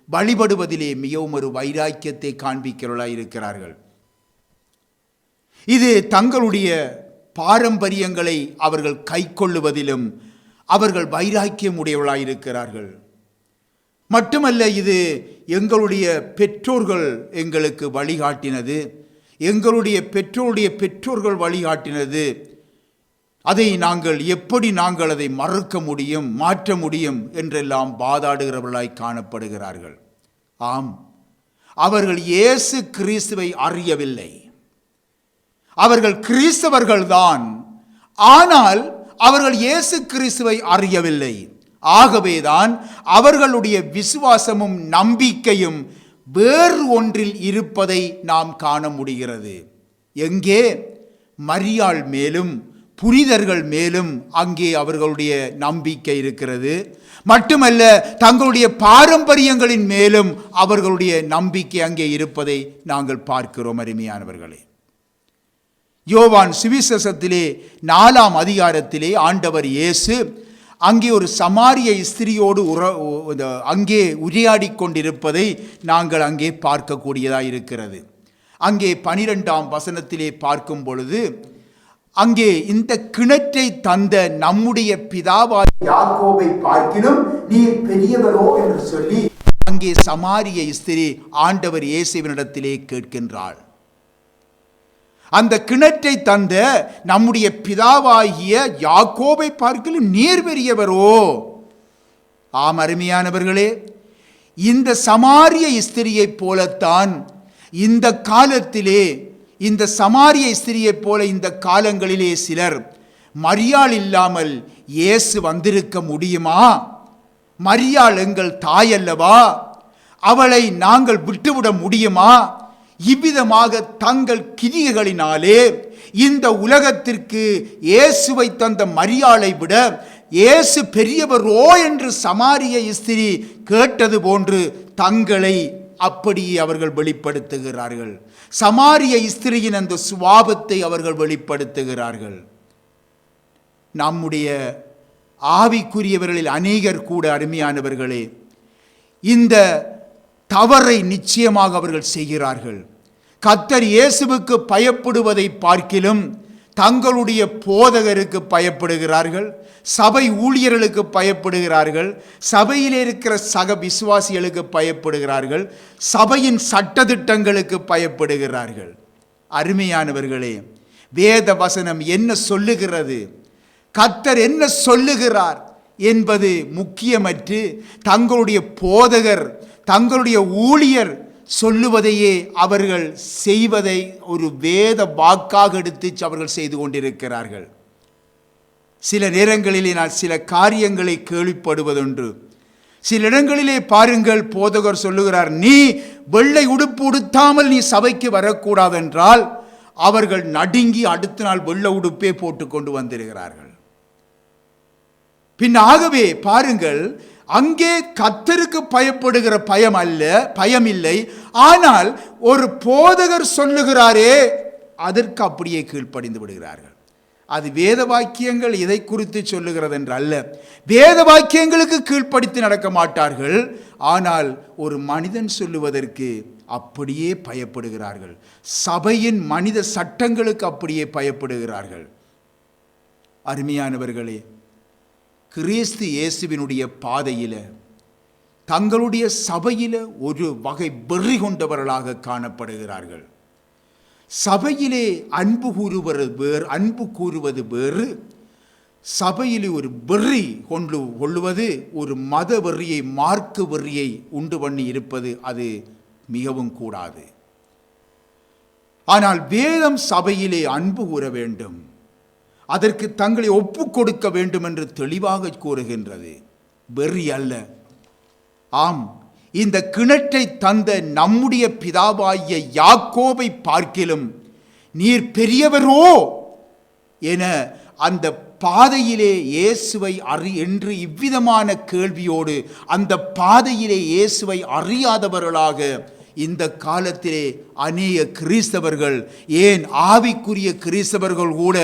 வழிபடுவதிலே மிகவும் ஒரு வைராக்கியத்தை காண்பிக்கிறவர்களாக இருக்கிறார்கள். இது தங்களுடைய பாரம்பரியங்களை அவர்கள் கைக்கொள்ளுவதிலும் அவர்கள் வைராக்கியம் உடையவர்களாக இருக்கிறார்கள். மட்டுமல்ல, இது எங்களுடைய பெற்றோர்கள் எங்களுக்கு வழிகாட்டினது, எங்களுடைய பெற்றோர்கள் வழிகாட்டினது, அதை எப்படி நாங்கள் அதை மறுக்க முடியும், மாற்ற முடியும் என்றெல்லாம் வாதாடுகிறவர்களாய் காணப்படுகிறார்கள். ஆம், அவர்கள் இயேசு கிறிஸ்துவை அறியவில்லை. அவர்கள் கிறிஸ்தவர்கள்தான், ஆனால் அவர்கள் இயேசு கிறிஸ்துவை அறியவில்லை. ஆகவேதான் அவர்களுடைய விசுவாசமும் நம்பிக்கையும் வேறு ஒன்றில் இருப்பதை நாம் காண முடிகிறது. எங்கே? மரியாள் மேலும் புனிதர்கள் மேலும் அங்கே அவர்களுடைய நம்பிக்கை இருக்கிறது. மட்டுமல்ல, தங்களுடைய பாரம்பரியங்களின் மேலும் அவர்களுடைய நம்பிக்கை அங்கே இருப்பதை நாங்கள் பார்க்கிறோம். அருமையானவர்களே, யோவான் சுவிசேஷத்திலே 4ஆம் அதிகாரத்திலே ஆண்டவர் இயேசு அங்கே ஒரு சமாரிய ஸ்திரியோடு அங்கே உரையாடி கொண்டிருப்பதை நாங்கள் அங்கே பார்க்கக்கூடியதாக இருக்கிறது. அங்கே 12ஆம் வசனத்திலே பார்க்கும் பொழுது, அங்கே இந்த கிணற்றை தந்த நம்முடைய பிதாவாகிய யாக்கோபை பார்க்கிலும் நீர் பெரியவரோ என்று சொல்லி அங்கே சமாரிய ஸ்திரீ ஆண்டவர் இயேசுவினிடத்திலே கேட்கின்றாள். அந்த கிணற்றை தந்த நம்முடைய பிதாவாகிய யாக்கோபை பார்க்கிலும் நீர் பெரியவரோ? ஆம் அருமையானவர்களே, இந்த சமாரிய ஸ்திரியைப் போலத்தான் இந்த காலத்திலே, இந்த சமாரிய ஸ்திரியைப் போல இந்த காலங்களிலே சிலர், மரியாள் இல்லாமல் இயேசு வந்திருக்க முடியுமா? மரியாள் எங்கள் தாயல்லவா, அவளை நாங்கள் விட்டுவிட முடியுமா? இவ்விதமாக தங்கள் கிரியைகளினாலே இந்த உலகத்திற்கு இயேசுவை தந்த மரியாளை விட இயேசு பெரியவரோ என்று சமாரிய ஸ்திரீ கேட்டது போன்று தங்களை அப்படியே அவர்கள் வெளிப்படுத்துகிறார்கள். சமாரிய ஸ்திரியின் அந்த சுபாவத்தை அவர்கள் வெளிப்படுத்துகிறார்கள். நம்முடைய ஆவிக்குரியவர்களில் அநேகர் கூட அருமையானவர்களே, இந்த தவறை நிச்சயமாக அவர்கள் செய்கிறார்கள். கர்த்தர் இயேசுவுக்கு பயப்படுவதை பார்க்கிலும் தங்களுடைய போதகருக்கு பயப்படுகிறார்கள், சபை ஊழியர்களுக்கு பயப்படுகிறார்கள், சபையில் இருக்கிற சக விசுவாசிகளுக்கு பயப்படுகிறார்கள், சபையின் சட்டதிட்டங்களுக்கு பயப்படுகிறார்கள். அருமையானவர்களே, வேத வசனம் என்ன சொல்லுகிறது, கர்த்தர் என்ன சொல்லுகிறார் என்பது முக்கியமற்று தங்களுடைய போதகர், தங்களுடைய ஊழியர் சொல்லுவதையே அவர்கள் செய்வதை ஒரு வேத வாக்காக எடுத்து அவர்கள் செய்து கொண்டிருக்கிறார்கள். சில நேரங்களிலே நான் சில காரியங்களை கேள்விப்படுவதுண்டு. சில இடங்களிலே பாருங்கள், போதகர் சொல்லுகிறார், நீ வெள்ளை உடுப்பு உடுத்தாமல் நீ சபைக்கு வரக்கூடாது என்றால் அவர்கள் நடுங்கி அடுத்த நாள் வெள்ளை உடுப்பே போட்டு கொண்டு வந்திருக்கிறார்கள். பின் ஆகவே பாருங்கள், அங்கே கர்த்தருக்கு பயப்படுகிற பயம் இல்லை. ஆனால் ஒரு போதகர் சொல்லுகிறாரே, அதற்கு அப்படியே கீழ்ப்படிந்து விடுகிறார்கள். அது வேத வாக்கியங்கள் இதை குறித்து சொல்லுகிறது என்று அல்ல. வேத வாக்கியங்களுக்கு கீழ்ப்படுத்தி நடக்க மாட்டார்கள். ஆனால் ஒரு மனிதன் சொல்லுவதற்கு அப்படியே பயப்படுகிறார்கள். சபையின் மனித சட்டங்களுக்கு அப்படியே பயப்படுகிறார்கள். அருமையானவர்களே, கிறிஸ்து இயேசுவினுடைய பாதையில தங்களுடைய சபையில ஒரு வகை வெறி கொண்டவர்களாக காணப்படுகிறார்கள். சபையிலே அன்பு கூறுவது வேறு, சபையிலே ஒரு வெறி கொள்ளுவது, ஒரு மத வெறியை, மார்க்க வெறியை உண்டு பண்ணி இருப்பது, அது மிகவும் கூடாது. ஆனால் வேதம் சபையிலே அன்பு கூற வேண்டும், அதற்கு தங்களை ஒப்புக் கொடுக்க வேண்டும் என்று தெளிவாக கூறுகின்றது. வெறி அல்ல. ஆம், இந்த கிணற்றை தந்த நம்முடைய பிதாவாகிய யாக்கோபை பார்க்கிலும் நீர் பெரியவரோ என அந்த பாதையிலே இயேசுவை என்று இவ்விதமான கேள்வியோடு அந்த பாதையிலே இயேசுவை அறியாதவர்களாக இந்த காலத்திலே அநேக கிறிஸ்தவர்கள், ஏன் ஆவிக்குரிய கிறிஸ்தவர்கள் கூட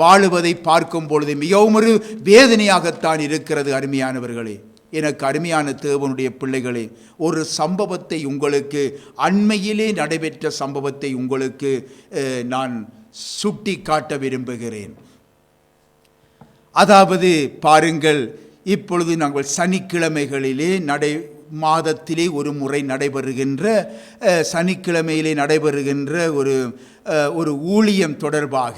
வாழுவதை பார்க்கும் பொழுது மிகவும் ஒரு வேதனையாகத்தான் இருக்கிறது. அருமையானவர்களே, எனக்கு அருமையான தேவனுடைய பிள்ளைகளே, ஒரு சம்பவத்தை உங்களுக்கு, அண்மையிலே நடைபெற்ற சம்பவத்தை உங்களுக்கு நான் சுட்டி காட்ட விரும்புகிறேன். அதாவது பாருங்கள், இப்பொழுது நாங்கள் சனிக்கிழமைகளிலே மாதத்திலே ஒரு முறை நடைபெறுகின்ற, சனிக்கிழமையிலே நடைபெறுகின்ற ஒரு ஊழியம் தொடர்பாக,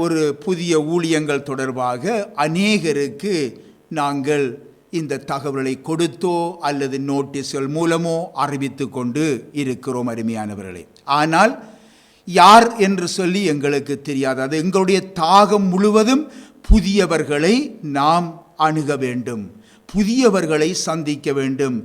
ஒரு புதிய ஊழியங்கள் தொடர்பாக அநேகருக்கு நாங்கள் இந்த தகவலை கொடுத்தோ அல்லது நோட்டீஸ்கள் மூலமோ அறிவித்து கொண்டு இருக்கிறோம். அருமையானவர்களே, ஆனால் யார் என்று சொல்லி எங்களுக்கு தெரியாது. அது எங்களுடைய தாகம் முழுவதும் புதியவர்களை நாம் அணுக வேண்டும், புதியவர்களை சந்திக்க வேண்டும்.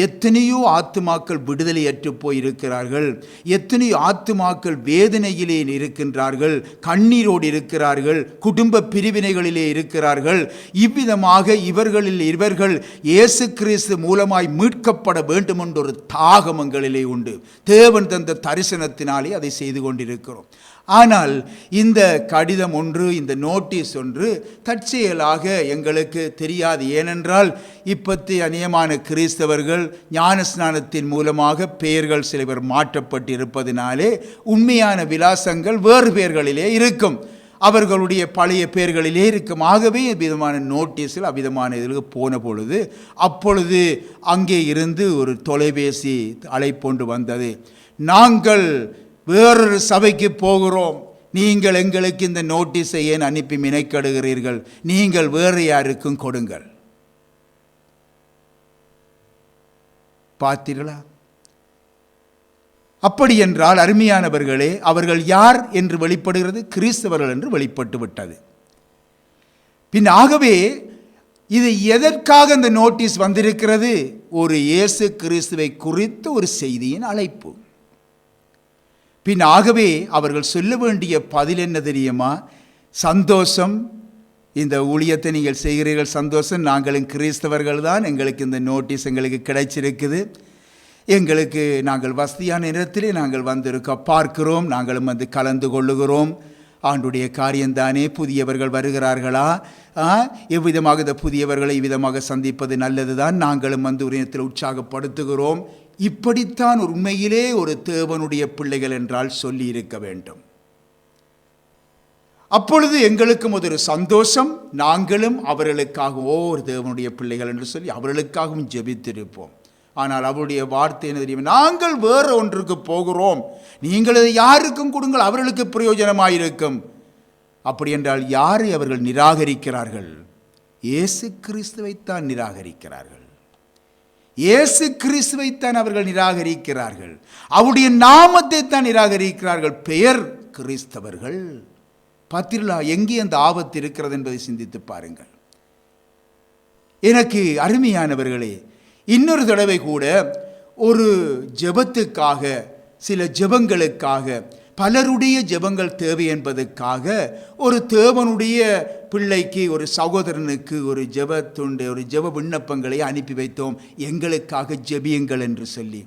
எத்தனையோ ஆத்துமாக்கள் விடுதலையற்று போயிருக்கிறார்கள், எத்தனையோ ஆத்துமாக்கள் வேதனையிலே இருக்கின்றார்கள், கண்ணீரோடு இருக்கிறார்கள், குடும்ப பிரிவினைகளிலே இருக்கிறார்கள். இவ்விதமாக இவர்கள் இயேசு கிறிஸ்து மூலமாய் மீட்கப்பட வேண்டும் என்ற ஒரு தாகம் எங்களிலே உண்டு. தேவன் தந்த தரிசனத்தினாலே அதை செய்து கொண்டிருக்கிறோம். ஆனால் இந்த கடிதம் ஒன்று, இந்த நோட்டீஸ் ஒன்று தற்செயலாக எங்களுக்கு தெரியாது. ஏனென்றால் இப்பத்தி அநேகமான கிறிஸ்தவர்கள் ஞானஸ்நானத்தின் மூலமாக பெயர்கள் சில பேர் மாற்றப்பட்டிருப்பதினாலே உண்மையான விலாசங்கள் வேறு பெயர்களிலே இருக்கும், அவர்களுடைய பழைய பெயர்களிலே இருக்கும். ஆகவே விதமான நோட்டீஸில் அவ்விதமான இதற்கு போன பொழுது, அப்பொழுது அங்கே இருந்து ஒரு தொலைபேசி அழைப்பொன்று வந்தது. நாங்கள் வேறொரு சபைக்கு போகிறோம், நீங்கள் எங்களுக்கு இந்த நோட்டீஸை ஏன் அனுப்பி மினைக்கடுகிறீர்கள், நீங்கள் வேறு யாருக்கும் கொடுங்கள். பார்த்தீர்களா? அப்படி என்றால் அருமையானவர்களே, அவர்கள் யார் என்று வெளிப்படுகிறது? கிறிஸ்தவர்கள் என்று வெளிப்பட்டு விட்டது. பின் ஆகவே இது எதற்காக இந்த நோட்டீஸ் வந்திருக்கிறது? ஒரு இயேசு கிறிஸ்துவை குறித்த ஒரு செய்தியின் அழைப்பு. பின் ஆகவே அவர்கள் சொல்ல வேண்டிய பதில் என்ன தெரியுமா? சந்தோஷம், இந்த ஊழியத்தை நீங்கள் செய்கிறீர்கள், சந்தோஷம், நாங்களும் கிறிஸ்தவர்கள் தான், எங்களுக்கு இந்த நோட்டீஸ் எங்களுக்கு கிடைச்சிருக்குது, எங்களுக்கு நாங்கள் வசதியான நேரத்திலே நாங்கள் வந்திருக்க பார்க்கிறோம், நாங்களும் வந்து கலந்து கொள்ளுகிறோம், ஆண்டுடைய காரியம்தானே, புதியவர்கள் வருகிறார்களா, எவ்விதமாக இந்த புதியவர்களை இவ்விதமாக சந்திப்பது நல்லது தான், நாங்களும் வந்து ஒரு நேரத்தில் உற்சாகப்படுத்துகிறோம். இப்படித்தான் உண்மையிலே ஒரு தேவனுடைய பிள்ளைகள் என்றால் சொல்லி இருக்க வேண்டும். அப்பொழுது எங்களுக்கும் ஒரு சந்தோஷம், நாங்களும் அவர்களுக்காக ஒரு தேவனுடைய பிள்ளைகள் என்று சொல்லி அவர்களுக்காகவும் ஜெபித்திருப்போம். ஆனால் அவருடைய வார்த்தை என்ன தெரியும்? நாங்கள் வேறு ஒன்றுக்கு போகிறோம், நீங்கள் இதை யாருக்கும் கொடுங்கள், அவர்களுக்கு பிரயோஜனமாயிருக்கும். அப்படி என்றால் யாரை அவர்கள் நிராகரிக்கிறார்கள்? இயேசு கிறிஸ்துவைத்தான் நிராகரிக்கிறார்கள். இயேசு கிறிஸ்துவைத்தான் அவர்கள் நிராகரிக்கிறார்கள், அவருடைய நாமத்தை தான் நிராகரிக்கிறார்கள். பெயர் கிறிஸ்தவர்கள், பார்த்தீர்களா எங்கே அந்த ஆபத்து இருக்கிறது என்பதை சிந்தித்து பாருங்கள். எனக்கு அருமையானவர்களே, இன்னொரு தடவை கூட ஒரு ஜெபத்துக்காக, சில ஜெபங்களுக்காக, பலருடைய ஜெபங்கள் தேவை என்பதற்காக ஒரு தேவனுடைய பிள்ளைக்கு, ஒரு சகோதரனுக்கு ஒரு ஜெபத்துண்டு, ஒரு ஜெப விண்ணப்பங்களை அனுப்பி வைத்தோம், எங்களுக்காக ஜெபியுங்கள் என்று சொல்லி.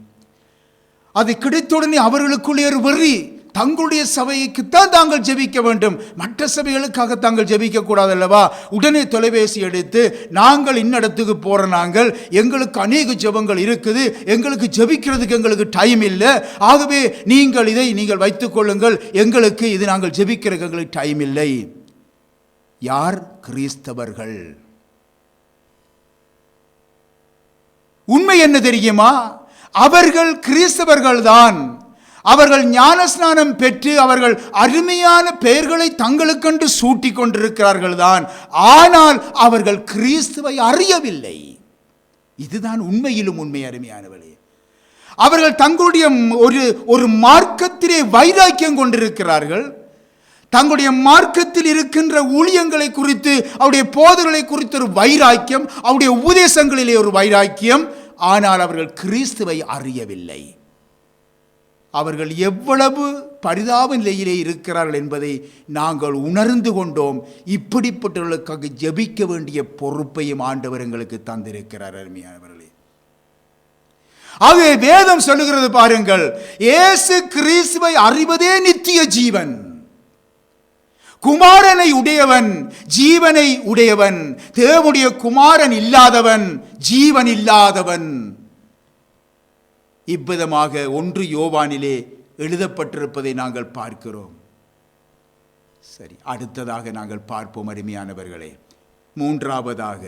அது கிடைத்தவுடனே அவர்களுக்குள்ளே ஒரு வெறி, தங்களுடைய சபைக்குத்தான் தாங்கள் ஜெபிக்க வேண்டும், மற்ற சபைகளுக்காக தாங்கள் ஜெபிக்க கூடாது அல்லவா. உடனே தொலைபேசி எடுத்து, நாங்கள் இன்னிடத்துக்கு போற, நாங்கள் எங்களுக்கு அநேக ஜெபங்கள் இருக்குது, எங்களுக்கு ஜெபிக்கிறதுக்கு எங்களுக்கு டைம் இல்லை, ஆகவே நீங்கள் வைத்துக் கொள்ளுங்கள், எங்களுக்கு இது நாங்கள் ஜெபிக்கிறதுக்கு எங்களுக்கு டைம் இல்லை. யார்? கிறிஸ்தவர்கள். உண்மை என்ன தெரியுமா? அவர்கள் கிறிஸ்தவர்கள்தான். அவர்கள் ஞானஸ்நானம் பெற்று அவர்கள் அருமையான பெயர்களை தங்களுக்கென்று சூட்டி கொண்டிருக்கிறார்கள் தான். ஆனால் அவர்கள் கிறிஸ்துவை அறியவில்லை. இதுதான் உண்மையிலும் உண்மை அருமையானவர்களே. அவர்கள் தங்களுடைய ஒரு மார்க்கத்திலே வைராக்கியம் கொண்டிருக்கிறார்கள். தங்களுடைய மார்க்கத்தில் இருக்கின்ற ஊழியங்களை குறித்து, அவருடைய போதனைகளை குறித்து ஒரு வைராக்கியம், அவருடைய உபதேசங்களிலே ஒரு வைராக்கியம். ஆனால் அவர்கள் கிறிஸ்துவை அறியவில்லை. அவர்கள் எவ்வளவு பரிதாப நிலையிலே இருக்கிறார்கள் என்பதை நாங்கள் உணர்ந்து கொண்டோம். இப்படிப்பட்டவர்களுக்காக ஜெபிக்க வேண்டிய பொறுப்பையும் ஆண்டவர் எங்களுக்கு தந்திருக்கிறார் அருமையானவர்களே. ஆகவே வேதம் சொல்லுகிறது பாருங்கள், இயேசு கிறிஸ்துவை அறிவதே நித்திய ஜீவன். குமாரனை உடையவன் ஜீவனை உடையவன், தேவனுடைய குமாரன் இல்லாதவன் ஜீவன் இல்லாதவன். இவ்விதமாக 1 யோவானிலே எழுதப்பட்டிருப்பதை நாங்கள் பார்க்கிறோம். சரி, அடுத்ததாக நாங்கள் பார்ப்போம் அருமையானவர்களே. 3ஆவதாக,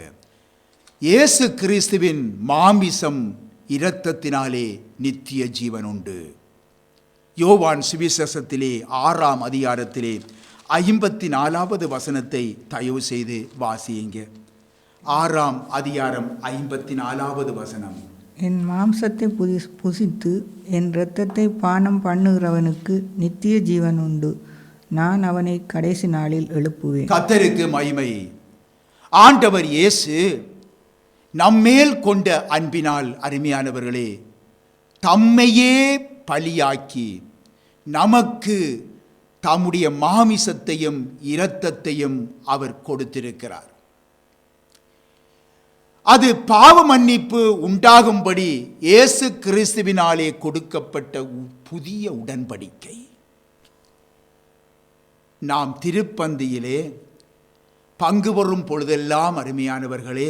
இயேசு கிறிஸ்துவின் மாமிசம் இரத்தத்தினாலே நித்திய ஜீவன் உண்டு. யோவான் சுவிசேஷத்திலே 6ஆம் அதிகாரத்திலே 54வது வசனத்தை தயவு செய்து வாசியுங்க. 6ஆம் அதிகாரம் 54வது வசனம். என் மாம்சத்தை புசித்து என் இரத்தத்தை பானம் பண்ணுகிறவனுக்கு நித்திய ஜீவன் உண்டு, நான் அவனை கடைசி நாளில் எழுப்புவேன். கர்த்தருக்கு மகிமை. ஆண்டவர் இயேசு நம்மேல் கொண்ட அன்பினால் அருமையானவர்களே, தம்மையே பலியாக்கி நமக்கு தம்முடைய மாமிசத்தையும் இரத்தத்தையும் அவர் கொடுத்திருக்கிறார். அது பாவ மன்னிப்பு உண்டாகும்படி இயேசு கிறிஸ்துவினாலே கொடுக்கப்பட்ட புதிய உடன்படிக்கை. நாம் திருப்பந்தியிலே பங்கு பெறும் பொழுதெல்லாம் அருமையானவர்களே,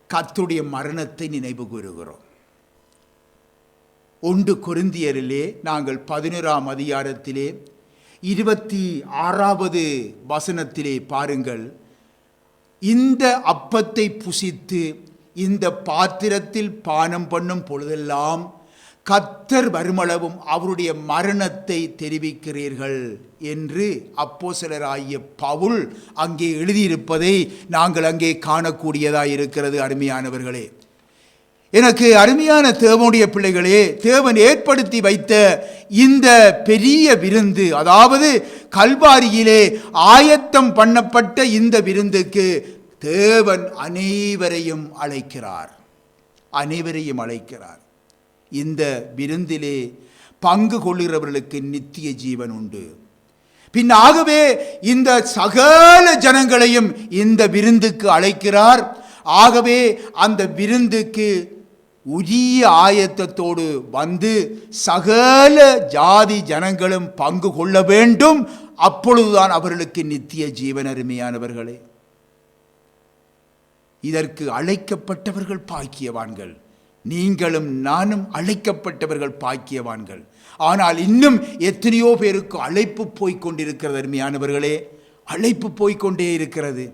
கர்த்தருடைய மரணத்தை நினைவு கூறுகிறோம். 1 கொரிந்தியரிலே நாங்கள் 11ஆம் அதிகாரத்திலே 26வது வசனத்திலே பாருங்கள், இந்த அப்பத்தை புசித்து இந்த பாத்திரத்தில் பானம் பண்ணும் பொழுதெல்லாம் கர்த்தர் வருமளவும் அவருடைய மரணத்தை தெரிவிக்கிறீர்கள் என்று அப்போஸ்தலராகிய பவுல் அங்கே எழுதியிருப்பதை நாங்கள் அங்கே காணக்கூடியதாக இருக்கிறது. அருமையானவர்களே, எனக்கு அருமையான தேவனுடைய பிள்ளைகளே, தேவன் ஏற்படுத்தி வைத்த இந்த பெரிய விருந்து, அதாவது கல்வாரியிலே ஆயத்தம் பண்ணப்பட்ட இந்த விருந்துக்கு தேவன் அனைவரையும் அழைக்கிறார். அனைவரையும் அழைக்கிறார். இந்த விருந்திலே பங்கு கொள்கிறவர்களுக்கு நித்திய ஜீவன் உண்டு. பின்னாகவே இந்த சகல ஜனங்களையும் இந்த விருந்துக்கு அழைக்கிறார். ஆகவே அந்த விருந்துக்கு உரிய ஆயத்தத்தோடு வந்து சகல ஜாதி ஜனங்களும் பங்கு கொள்ள வேண்டும். அப்பொழுதுதான் அவர்களுக்கு நித்திய ஜீவன். அருமையானவர்களே, இதற்கு அழைக்கப்பட்டவர்கள் பாக்கியவான்கள். நீங்களும் நானும் அழைக்கப்பட்டவர்கள் பாக்கியவான்கள். ஆனால் இன்னும் எத்தனையோ பேருக்கு அழைப்பு போய்கொண்டிருக்கிறது. அருமையானவர்களே, அழைப்பு போய்கொண்டே இருக்கிறது.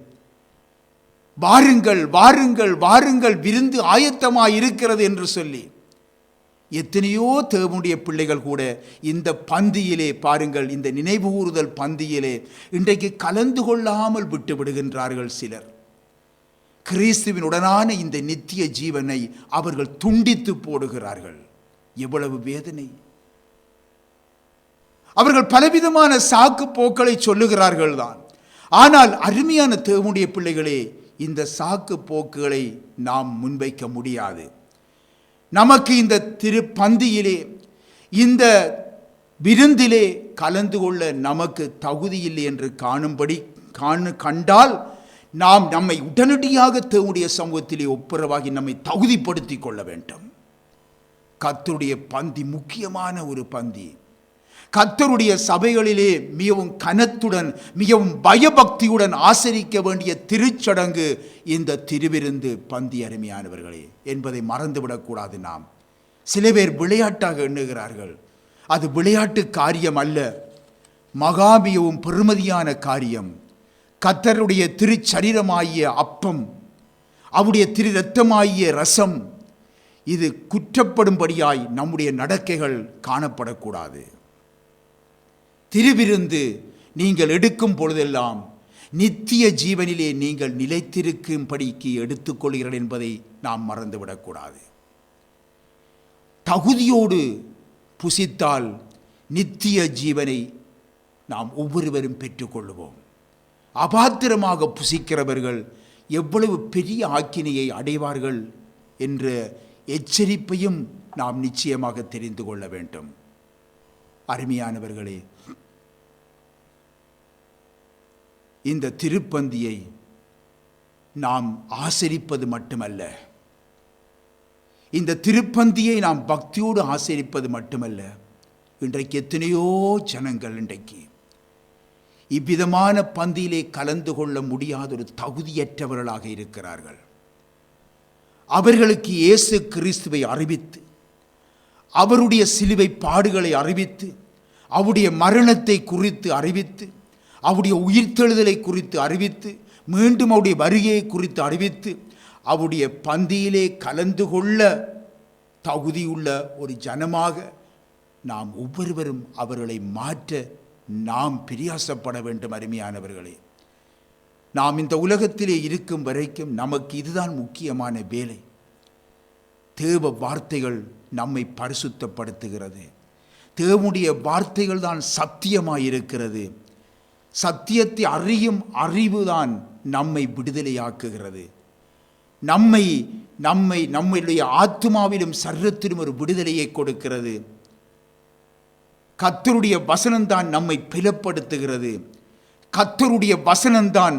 வாருங்கள் வாருங்கள் வாருங்கள், விருந்து ஆயத்தமாய் இருக்கிறது என்று சொல்லி எத்தனையோ தேவனுடைய பிள்ளைகள் கூட இந்த பந்தியிலே பாருங்கள், இந்த நினைவு கூறுதல் பந்தியிலே இன்றைக்கு கலந்து கொள்ளாமல் விட்டு விடுகின்றார்கள் சிலர். கிறிஸ்துவின் உடனான இந்த நித்திய ஜீவனை அவர்கள் துண்டித்து போடுகிறார்கள். எவ்வளவு வேதனை! அவர்கள் பலவிதமான சாக்கு போக்களை சொல்லுகிறார்கள் தான். ஆனால் அருமையான தேவனுடைய பிள்ளைகளே, இந்த சாக்கு போக்குகளை நாம் முன்வைக்க முடியாது. நமக்கு இந்த திருப்பந்தியிலே, இந்த விருந்திலே கலந்து கொள்ள நமக்கு தகுதி இல்லை என்று கண்டால் நாம் நம்மை உடனடியாக தேவனுடைய சமூகத்திலே ஒப்புரவாகி நம்மை தகுதிப்படுத்தி கொள்ள வேண்டும். கர்த்தருடைய பந்தி முக்கியமான ஒரு பந்தி. கர்த்தருடைய சபைகளிலே மிகவும் கனத்துடன், மிகவும் பயபக்தியுடன் ஆசரிக்க வேண்டிய திருச்சடங்கு இந்த திருவிருந்து பந்தி. அருமையானவர்களே, என்பதை மறந்துவிடக்கூடாது. நாம் சில பேர் விளையாட்டாக எண்ணுகிறார்கள். அது விளையாட்டு காரியம் அல்ல, மகாமியவும் பெருமதியான காரியம். கர்த்தருடைய திருச்சரீரமாகிய அப்பம், அவருடைய திரு இரத்தமாகிய ரசம், இது குற்றப்படும்படியாய் நம்முடைய நடக்கைகள் காணப்படக்கூடாது. திருவிருந்து நீங்கள் எடுக்கும் பொழுதெல்லாம் நித்திய ஜீவனிலே நீங்கள் நிலைத்திருக்கும்படிக்கு எடுத்துக்கொள்கிறீர்கள் என்பதை நாம் மறந்துவிடக்கூடாது. தகுதியோடு புசித்தால் நித்திய ஜீவனை நாம் ஒவ்வொருவரும் பெற்றுக்கொள்வோம். அபாத்திரமாக புசிக்கிறவர்கள் எவ்வளவு பெரிய ஆக்கினையை அடைவார்கள் என்ற எச்சரிப்பையும் நாம் நிச்சயமாக தெரிந்து கொள்ள வேண்டும். அருமையானவர்களே, இந்த திருப்பந்தியை நாம் ஆசரிப்பது மட்டுமல்ல, இந்த திருப்பந்தியை நாம் பக்தியோடு ஆசரிப்பது மட்டுமல்ல, இன்றைக்கு எத்தனையோ ஜனங்கள் இன்றைக்கு இவ்விதமான பந்தியிலே கலந்து கொள்ள முடியாத ஒரு தகுதியற்றவர்களாக இருக்கிறார்கள். அவர்களுக்கு இயேசு கிறிஸ்துவை அறிவித்து, அவருடைய சிலுவை பாடுகளை அறிவித்து, அவருடைய மரணத்தை குறித்து அறிவித்து, அவருடைய உயிர்த்தெழுதலை குறித்து அறிவித்து, மீண்டும் அவருடைய வருகையை குறித்து அறிவித்து, அவருடைய பந்தியிலே கலந்து கொள்ள தகுதியுள்ள ஒரு ஜனமாக நாம் ஒவ்வொருவரும் அவர்களை மாற்ற நாம் பிரயாசப்பட வேண்டும். அருமையானவர்களே, நாம் இந்த உலகத்திலே இருக்கும் வரைக்கும் நமக்கு இதுதான் முக்கியமான வேலை. தேவ வார்த்தைகள் நம்மை பரிசுத்தப்படுத்துகிறது. தேவனுடைய வார்த்தைகள் தான் சத்தியமாயிருக்கிறது. சத்தியத்தை அறியும் அறிவுதான் நம்மை விடுதலையாக்குகிறது. நம்முடைய ஆத்மாவிலும் சரீரத்திலும் ஒரு விடுதலையை கொடுக்கிறது. கர்த்தருடைய வசனம்தான் நம்மை பலப்படுத்துகிறது. கர்த்தருடைய வசனம்தான்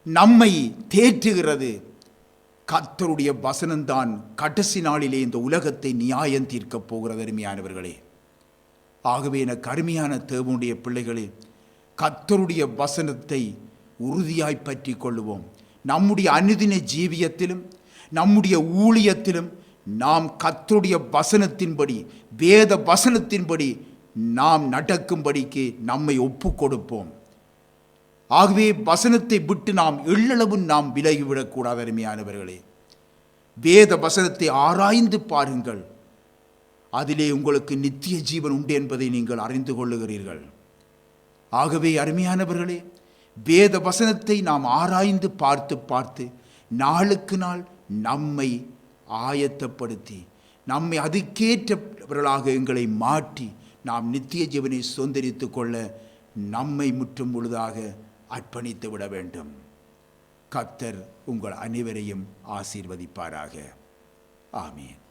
நம்மை தேற்றுகிறது. கர்த்தருடைய வசனம்தான் கடைசி நாளிலே இந்த உலகத்தை நியாயம் தீர்க்கப் போகிறது. அருமையானவர்களே, ஆகவே எனக்கு அருமையான தேவனுடைய பிள்ளைகளே, கர்த்தருடைய வசனத்தை உறுதியாய் பற்றி கொள்ளுவோம். நம்முடைய அனுதின ஜீவியத்திலும் நம்முடைய ஊழியத்திலும் நாம் கர்த்தருடைய வசனத்தின்படி, வேத வசனத்தின்படி நாம் நடக்கும்படிக்கு நம்மை ஒப்பு கொடுப்போம். ஆகவே வசனத்தை விட்டு நாம் எள்ளளவும் நாம் விலகிவிடக்கூடாது. அருமையானவர்களே, வேத வசனத்தை ஆராய்ந்து பாருங்கள். அதிலே உங்களுக்கு நித்திய ஜீவன் உண்டு என்பதை நீங்கள் அறிந்து கொள்ளுகிறீர்கள். ஆகவே அருமையானவர்களே, வேத வசனத்தை நாம் ஆராய்ந்து பார்த்து நாளுக்கு நாள் நம்மை ஆயத்தப்படுத்தி, நம்மை அதுக்கேற்றவர்களாக எங்களை மாற்றி நாம் நித்திய ஜீவனை சுதந்திரித்து கொள்ள நம்மை முற்றும் முழுதாக அர்ப்பணித்து விட வேண்டும். கர்த்தர் உங்கள் அனைவரையும் ஆசீர்வதிப்பாராக. ஆமீன்.